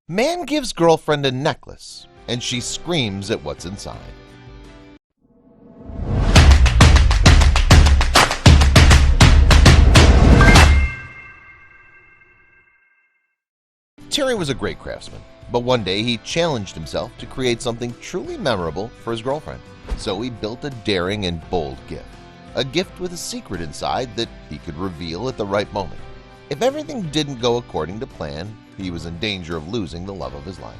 Man gives girlfriend a necklace, and she screams at what's inside. Terry was a great craftsman, but one day he challenged himself to create something truly memorable for his girlfriend. So he built a daring and bold gift, a gift with a secret inside that he could reveal at the right moment. If everything didn't go according to plan, he was in danger of losing the love of his life.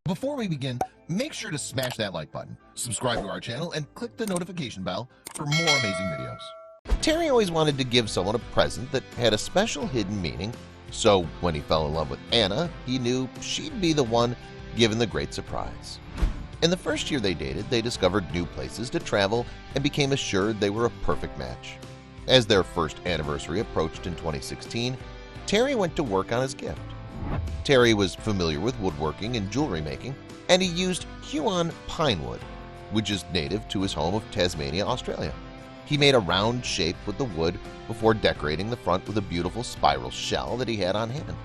Before we begin, make sure to smash that like button, subscribe to our channel, and click the notification bell for more amazing videos. Terry always wanted to give someone a present that had a special hidden meaning, so when he fell in love with Anna, he knew she'd be the one given the great surprise. In the first year they dated, they discovered new places to travel and became assured they were a perfect match. As their first anniversary approached in 2016, Terry went to work on his gift. Terry was familiar with woodworking and jewelry making, and he used Huon pine wood, which is native to his home of Tasmania, Australia. He made a round shape with the wood before decorating the front with a beautiful spiral shell that he had on hand.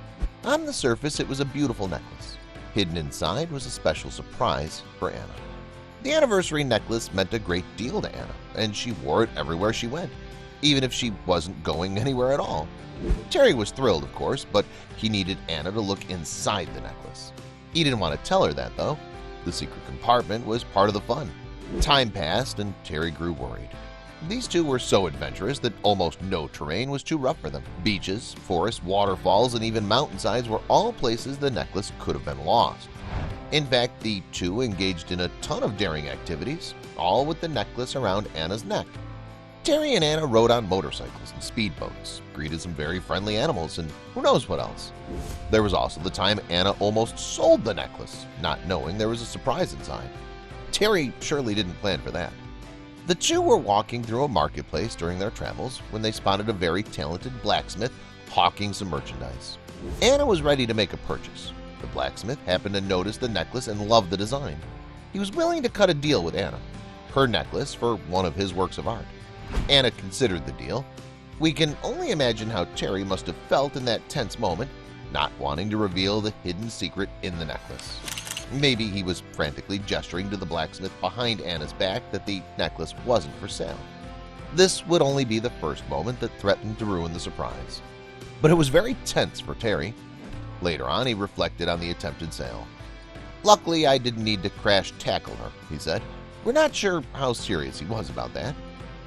On the surface, it was a beautiful necklace. Hidden inside was a special surprise for Anna. The anniversary necklace meant a great deal to Anna, and she wore it everywhere she went, even if she wasn't going anywhere at all. Terry was thrilled, of course, but he needed Anna to look inside the necklace. He didn't want to tell her that, though. The secret compartment was part of the fun. Time passed, and Terry grew worried. These two were so adventurous that almost no terrain was too rough for them. Beaches, forests, waterfalls, and even mountainsides were all places the necklace could have been lost. In fact, the two engaged in a ton of daring activities, all with the necklace around Anna's neck. Terry and Anna rode on motorcycles and speedboats, greeted some very friendly animals, and who knows what else. There was also the time Anna almost sold the necklace, not knowing there was a surprise inside. Terry surely didn't plan for that. The two were walking through a marketplace during their travels when they spotted a very talented blacksmith hawking some merchandise. Anna was ready to make a purchase. The blacksmith happened to notice the necklace and loved the design. He was willing to cut a deal with Anna, her necklace for one of his works of art. Anna considered the deal. We can only imagine how Terry must have felt in that tense moment, not wanting to reveal the hidden secret in the necklace. Maybe he was frantically gesturing to the blacksmith behind Anna's back that the necklace wasn't for sale. This would only be the first moment that threatened to ruin the surprise. But it was very tense for Terry. Later on, he reflected on the attempted sale. "Luckily, I didn't need to crash tackle her," he said. We're not sure how serious he was about that.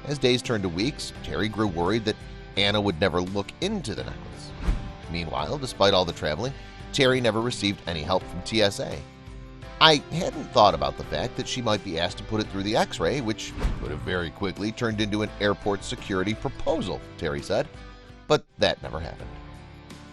As days turned to weeks, Terry grew worried that Anna would never look into the necklace. Meanwhile, despite all the traveling, Terry never received any help from TSA. "I hadn't thought about the fact that she might be asked to put it through the X-ray, which could have very quickly turned into an airport security proposal," Terry said. But that never happened.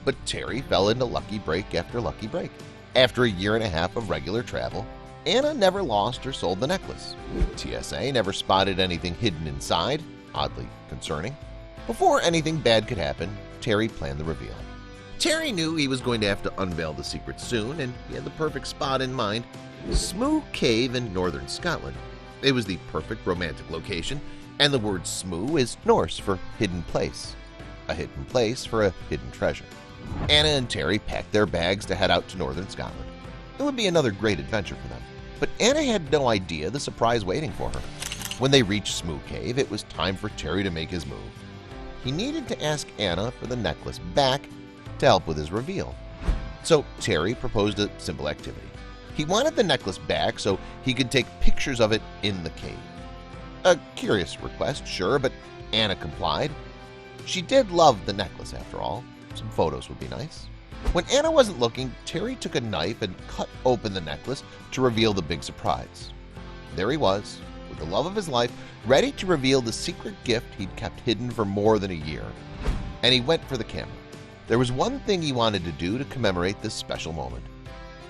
But Terry fell into lucky break after lucky break. After a year and a half of regular travel, Anna never lost or sold the necklace. TSA never spotted anything hidden inside, oddly concerning. Before anything bad could happen, Terry planned the reveal. Terry knew he was going to have to unveil the secret soon, and he had the perfect spot in mind: Smoo Cave in northern Scotland. It was the perfect romantic location, and the word Smoo is Norse for hidden place. A hidden place for a hidden treasure. Anna and Terry packed their bags to head out to northern Scotland. It would be another great adventure for them. But Anna had no idea the surprise waiting for her. When they reached Smoo Cave, it was time for Terry to make his move. He needed to ask Anna for the necklace back to help with his reveal. So Terry proposed a simple activity. He wanted the necklace back so he could take pictures of it in the cave. A curious request, sure, but Anna complied. She did love the necklace after all. Some photos would be nice. When Anna wasn't looking, Terry took a knife and cut open the necklace to reveal the big surprise. There he was, with the love of his life, ready to reveal the secret gift he'd kept hidden for more than a year. And he went for the camera. There was one thing he wanted to do to commemorate this special moment.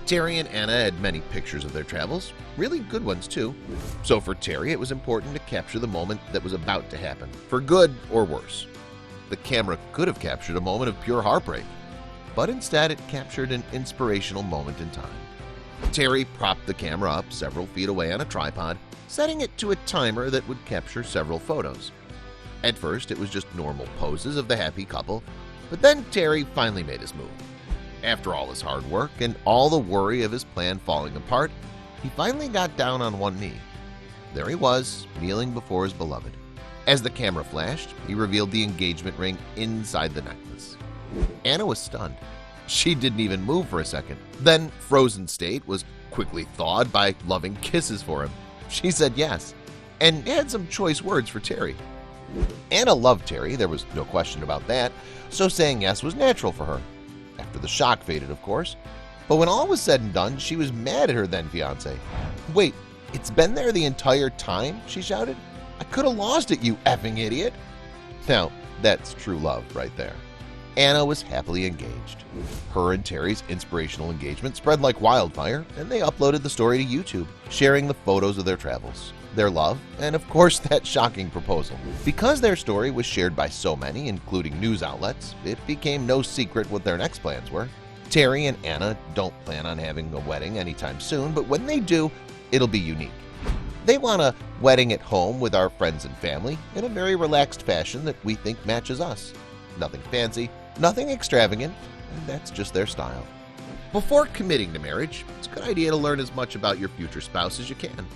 Terry and Anna had many pictures of their travels, really good ones too. So for Terry, it was important to capture the moment that was about to happen, for good or worse. The camera could have captured a moment of pure heartbreak, but instead it captured an inspirational moment in time. Terry propped the camera up several feet away on a tripod, setting it to a timer that would capture several photos. At first, it was just normal poses of the happy couple, but then Terry finally made his move. After all his hard work and all the worry of his plan falling apart, he finally got down on one knee. There he was, kneeling before his beloved. As the camera flashed, he revealed the engagement ring inside the necklace. Anna was stunned. She didn't even move for a second. Then, frozen state, was quickly thawed by loving kisses for him. She said yes, and had some choice words for Terry. Anna loved Terry, there was no question about that, so saying yes was natural for her. After the shock faded, of course. But when all was said and done, she was mad at her then-fiancé. "Wait, it's been there the entire time?" she shouted. "I could have lost it, you effing idiot!" Now, that's true love right there. Anna was happily engaged. Her and Terry's inspirational engagement spread like wildfire, and they uploaded the story to YouTube, sharing the photos of their travels, their love, and of course that shocking proposal. Because their story was shared by so many, including news outlets, it became no secret what their next plans were. Terry and Anna don't plan on having a wedding anytime soon, but when they do, it'll be unique. They want a wedding at home with our friends and family in a very relaxed fashion that we think matches us. Nothing fancy, nothing extravagant, and that's just their style. Before committing to marriage, it's a good idea to learn as much about your future spouse as you can.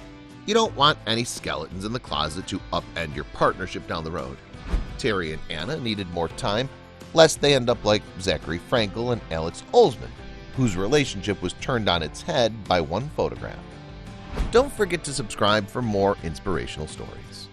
You don't want any skeletons in the closet to upend your partnership down the road. Terry and Anna needed more time, lest they end up like Zachary Frankel and Alex Olsman, whose relationship was turned on its head by one photograph. Don't forget to subscribe for more inspirational stories.